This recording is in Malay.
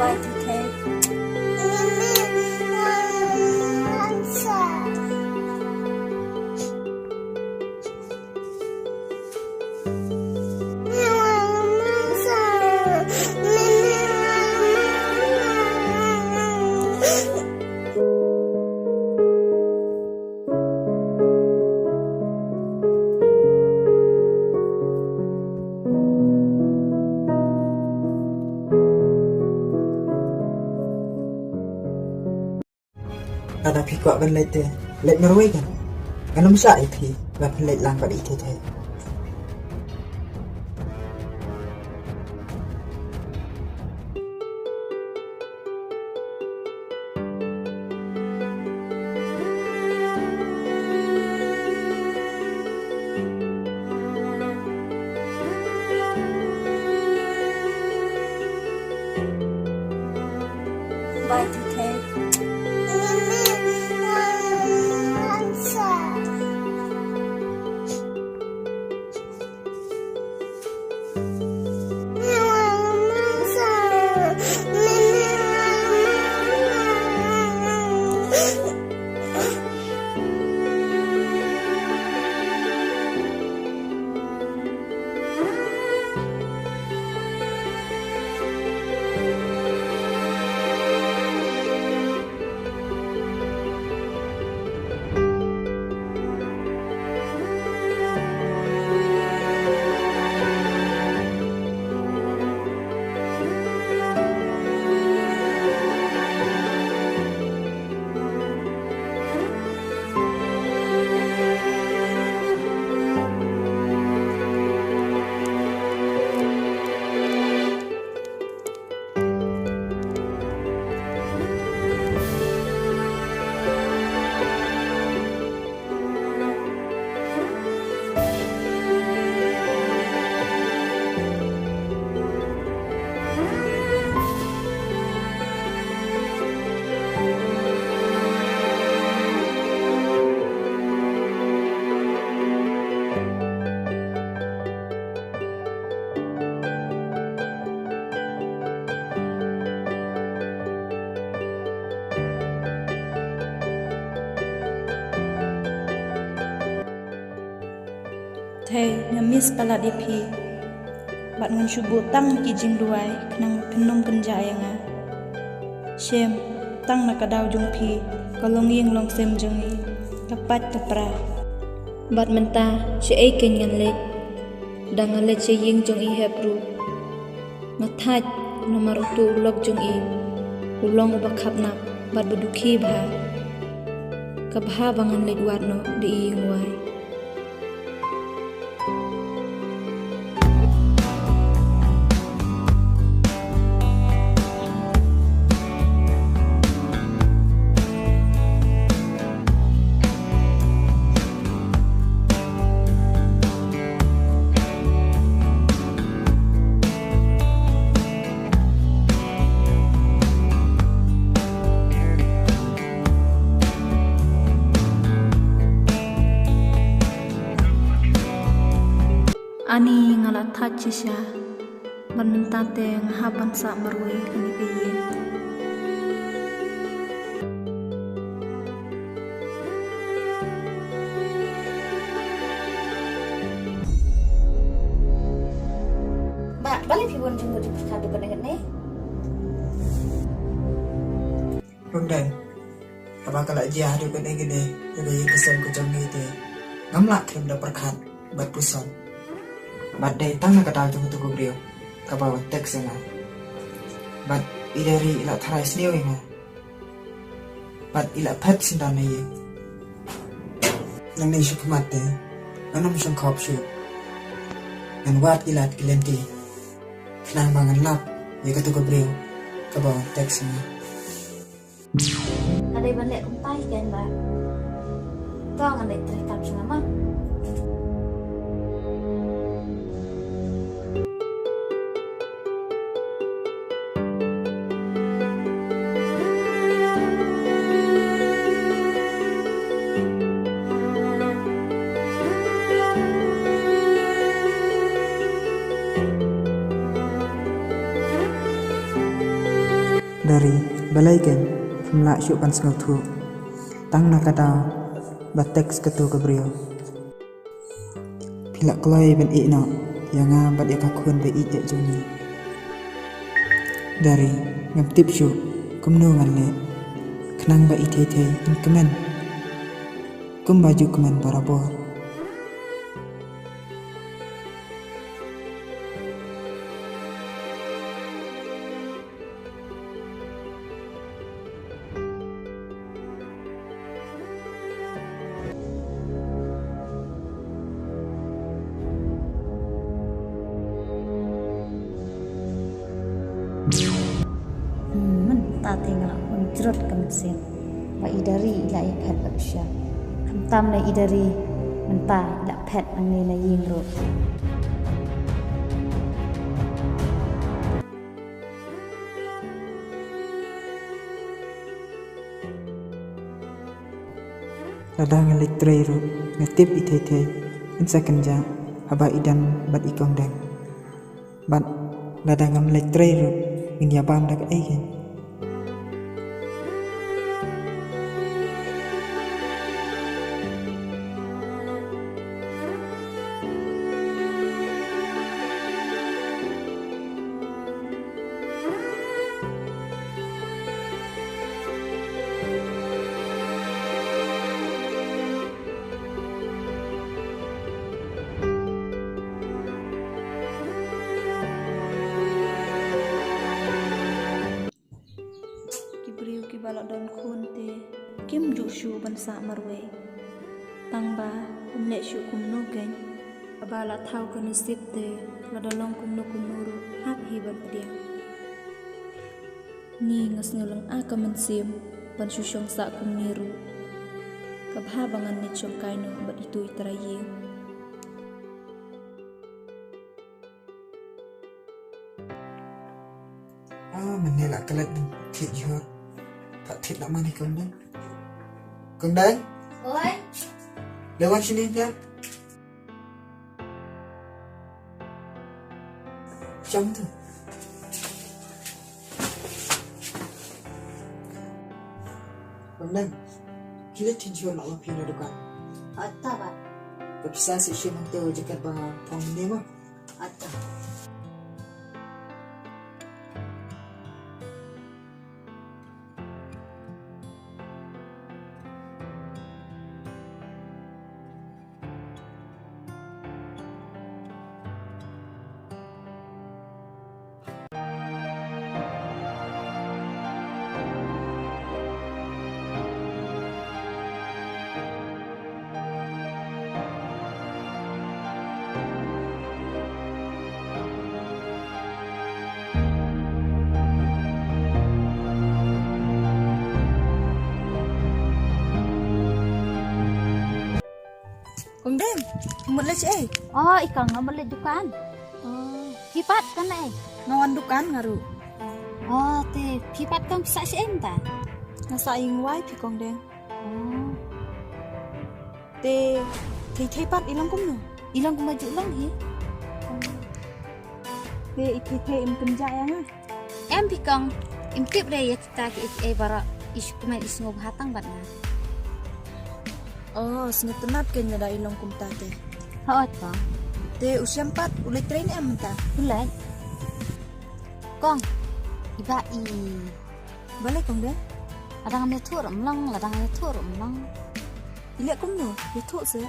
Bye, Tete. Ada pikuk kan lete, let Norway kan. Kan masa itu, kan let lang kat itu teh. Bye, Tete. Thầy ngamis palat ipi bat ngun shubu tang ki jing duai knang penum penjaya nga shem tang nakadaw jung pi kolong ying long sem jung i kapat kapra bat menta che ai ken ngan le dang le che ying jung i hebru mathaj nomor tu ulok jung i ulong uba khapnak bat bedukhi bha kabha bangan le duat no di ying wai. Ani ngala thachisha ban mentate ngahapan sa marwe kani piyin Mbak, balik hibun jenggo di kado pendengar nih. Rundai, apa kalau dia hari gede-gede, jadi kesan kucing gitu. Ngamlak krim dah perkat, bat puson. Bat day tang nak kadal jung tu brio, kabawa teks na. Bat idari ila tharai sniu ina. Bat ila pet sindan na ye. Nang ni shuk mate, anam shung khop shu. Nang wat ilat kilenti. Nang mangan lap, ye katu brio, kabawa teks na. Ada yang balik kumpai kan, Mbak? Kau nggak ada cerita sama dari balai gen pemlak syupan sengau tu tang nak kata batek ketu ke brio pilak kelai ben ikna yang ngabat ya kakun be ijek juni dari ngam tip syuk kumno ngalle kenang ba ite in kemen kum baju kemen parabor mentah tengok mencerut ke mesin wa idari ila ipad babsya hamtam na idari mentah ila pet angni na yingro ladang elektrik ru ngetip ite insakan jam haba idan bat ikong deng bat ladang elektrik ru min yabam dak eigen Kibriu ki balak don khun te kim ju shu ban sa marwe tang ba umle shu kum no gen abala thau kan sip te ladalong kum no ru hap hi ban dia ni ngas ngulang a ka man sim ban shu shong sa kum ni ru kabha bangan ni chom kai no bat itu itaraye menelak kelat thịt dừa tak thịt nak mani kong dang oi lewat sini ya jam tu kong dang kita thịt dừa nak mapi na dukan atta ba berpisah si sih nanti wajikan bang pom ni mah atta Kong Dem, umut le cik oh ikang ngambil dukan kipat kan ngawan dukan ngaru oh te kipat kan sa si enta ngasa ing wai pi Kong Dem oh te thei pat ilang kum no ilang ko maju lang hi te thei im kenja yang ah em pikang im tip re ya kita ki bara isu kuma isu ngob hatang bat na oh singetenap ke nyada ilang kum ta te haot ka te usiam pat ulai train em ta ulai kong iba i balik Kong Dem ladang me thur lang ladang me thur lang ilek kum no ye thok se